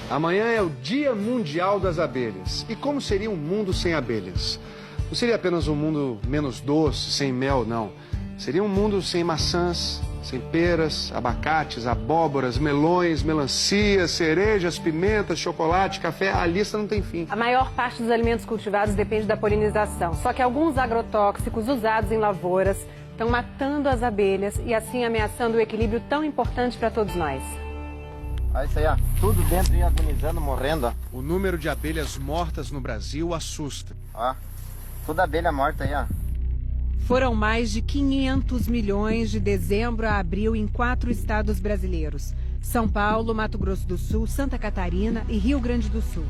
Amanhã é o Dia Mundial das Abelhas. E como seria um mundo sem abelhas? Não seria apenas um mundo menos doce, sem mel, não. Seria um mundo sem maçãs, sem peras, abacates, abóboras, melões, melancias, cerejas, pimentas, chocolate, café. A lista não tem fim. A maior parte dos alimentos cultivados depende da polinização. Só que alguns agrotóxicos usados em lavouras estão matando as abelhas e assim ameaçando o equilíbrio tão importante para todos nós. Olha isso aí, ó. Tudo dentro e agonizando, morrendo, ó. O número de abelhas mortas no Brasil assusta. Ó, toda abelha morta aí, ó. Foram mais de 500 milhões de dezembro a abril em 4 estados brasileiros: São Paulo, Mato Grosso do Sul, Santa Catarina e Rio Grande do Sul.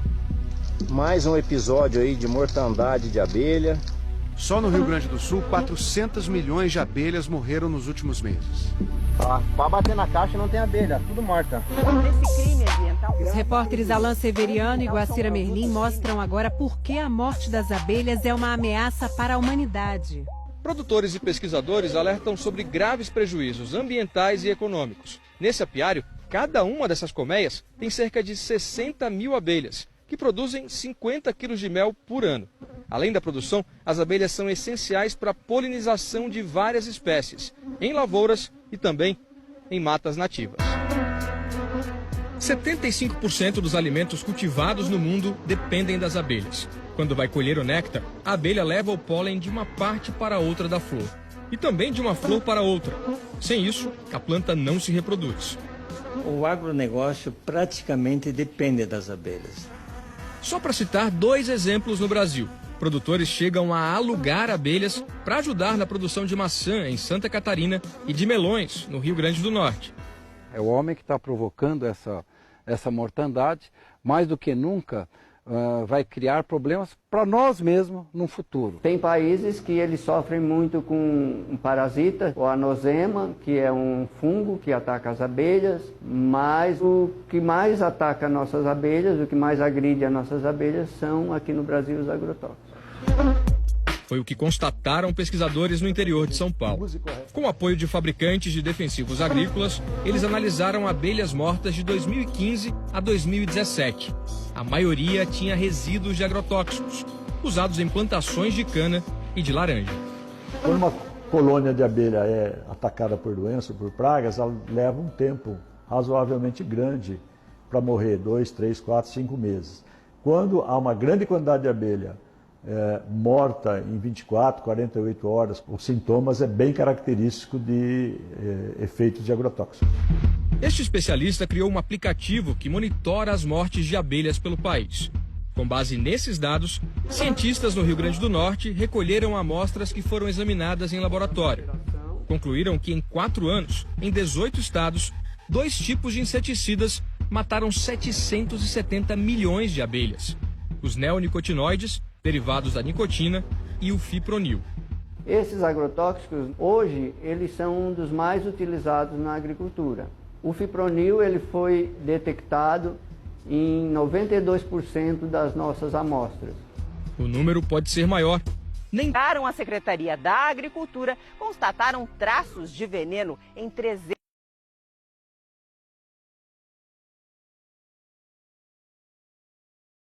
Mais um episódio aí de mortandade de abelha. Só no Rio Grande do Sul, 400 milhões de abelhas morreram nos últimos meses. Ó, pra bater na caixa não tem abelha, tudo morta. Os repórteres Alain Severiano e Guacira Merlim mostram agora por que a morte das abelhas é uma ameaça para a humanidade. Produtores e pesquisadores alertam sobre graves prejuízos ambientais e econômicos. Nesse apiário, cada uma dessas colmeias tem cerca de 60 mil abelhas, que produzem 50 quilos de mel por ano. Além da produção, as abelhas são essenciais para a polinização de várias espécies, em lavouras e também em matas nativas. 75% dos alimentos cultivados no mundo dependem das abelhas. Quando vai colher o néctar, a abelha leva o pólen de uma parte para outra da flor e também de uma flor para outra. Sem isso, a planta não se reproduz. O agronegócio praticamente depende das abelhas. Só para citar 2 exemplos no Brasil. Produtores chegam a alugar abelhas para ajudar na produção de maçã em Santa Catarina e de melões no Rio Grande do Norte. É o homem que está provocando essa mortandade, mais do que nunca vai criar problemas para nós mesmos no futuro. Tem países que eles sofrem muito com um parasita, o anosema, que é um fungo que ataca as abelhas, mas o que mais ataca nossas abelhas, o que mais agride as nossas abelhas são aqui no Brasil os agrotóxicos. Foi o que constataram pesquisadores no interior de São Paulo. Com o apoio de fabricantes de defensivos agrícolas, eles analisaram abelhas mortas de 2015 a 2017. A maioria tinha resíduos de agrotóxicos, usados em plantações de cana e de laranja. Quando uma colônia de abelha é atacada por doença, por pragas, ela leva um tempo razoavelmente grande para morrer, 2, 3, 4, 5 meses. Quando há uma grande quantidade de abelha morta em 24, 48 horas, os sintomas é bem característico de efeitos de agrotóxicos. Este especialista criou um aplicativo que monitora as mortes de abelhas pelo país. Com base nesses dados, cientistas no Rio Grande do Norte recolheram amostras que foram examinadas em laboratório. Concluíram que em 4 anos, em 18 estados, 2 tipos de inseticidas mataram 770 milhões de abelhas. Os neonicotinoides, derivados da nicotina, e o fipronil. Esses agrotóxicos, hoje, eles são um dos mais utilizados na agricultura. O fipronil ele foi detectado em 92% das nossas amostras. O número pode ser maior. Nem a Secretaria da Agricultura constataram traços de veneno em 300.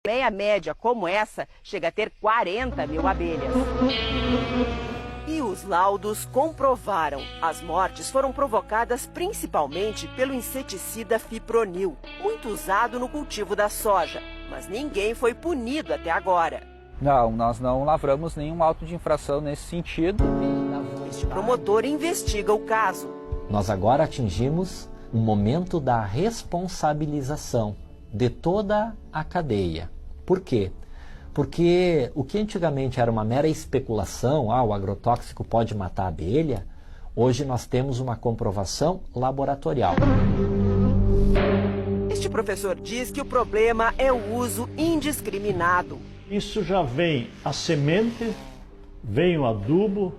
Meia média como essa chega a ter 40 mil abelhas. E os laudos comprovaram. As mortes foram provocadas principalmente pelo inseticida fipronil, muito usado no cultivo da soja. Mas ninguém foi punido até agora. Não, nós não lavramos nenhum auto de infração nesse sentido. Este promotor investiga o caso. Nós agora atingimos um momento da responsabilização de toda a cadeia. Por quê? Porque o que antigamente era uma mera especulação, o agrotóxico pode matar a abelha, hoje nós temos uma comprovação laboratorial. Este professor diz que o problema é o uso indiscriminado. Isso já vem a semente, vem o adubo,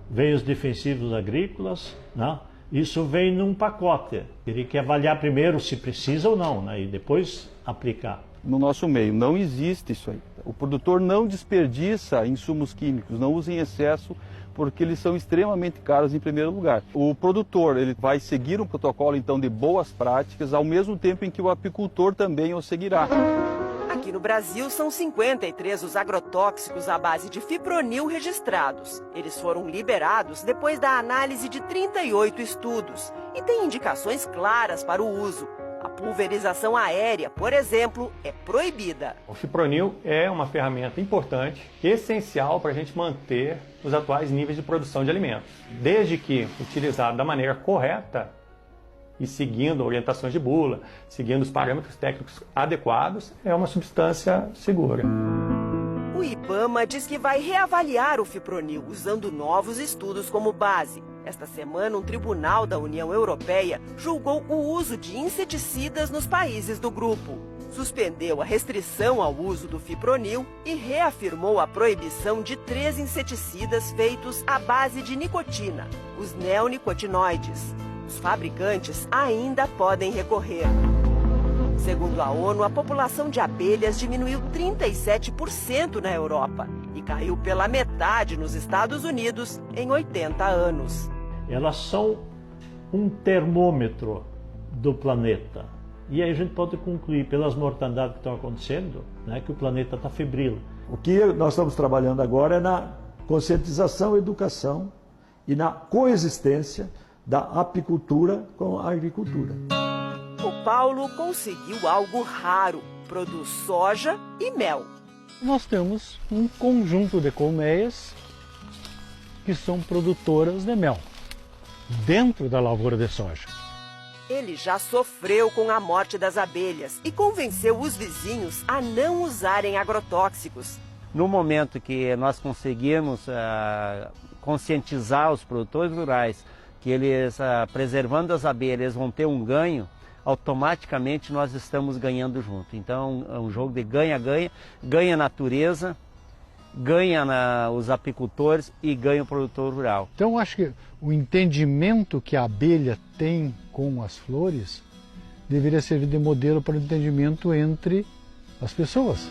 vem os defensivos agrícolas, né? Isso vem num pacote. Teria que avaliar primeiro se precisa ou não, né? E depois aplicar. No nosso meio não existe isso aí. O produtor não desperdiça insumos químicos, não usa em excesso, porque eles são extremamente caros em primeiro lugar. O produtor ele vai seguir um protocolo então de boas práticas, ao mesmo tempo em que o apicultor também o seguirá. Aqui no Brasil, são 53 os agrotóxicos à base de fipronil registrados. Eles foram liberados depois da análise de 38 estudos e têm indicações claras para o uso. A pulverização aérea, por exemplo, é proibida. O fipronil é uma ferramenta importante, essencial para a gente manter os atuais níveis de produção de alimentos. Desde que utilizado da maneira correta, e seguindo orientações de bula, seguindo os parâmetros técnicos adequados, é uma substância segura. O IBAMA diz que vai reavaliar o fipronil usando novos estudos como base. Esta semana, um tribunal da União Europeia julgou o uso de inseticidas nos países do grupo. Suspendeu a restrição ao uso do fipronil e reafirmou a proibição de 3 inseticidas feitos à base de nicotina, os neonicotinoides. Os fabricantes ainda podem recorrer. Segundo a ONU, a população de abelhas diminuiu 37% na Europa e caiu pela metade nos Estados Unidos em 80 anos. Elas são um termômetro do planeta. E aí a gente pode concluir, pelas mortandades que estão acontecendo, né, que o planeta está febril. O que nós estamos trabalhando agora é na conscientização, educação e na coexistência da apicultura com a agricultura. O Paulo conseguiu algo raro, produz soja e mel. Nós temos um conjunto de colmeias que são produtoras de mel, dentro da lavoura de soja. Ele já sofreu com a morte das abelhas e convenceu os vizinhos a não usarem agrotóxicos. No momento que nós conseguimos conscientizar os produtores rurais que eles, preservando as abelhas, vão ter um ganho, automaticamente nós estamos ganhando junto. Então é um jogo de ganha-ganha, ganha a natureza, ganha os apicultores e ganha o produtor rural. Então acho que o entendimento que a abelha tem com as flores deveria servir de modelo para o entendimento entre as pessoas.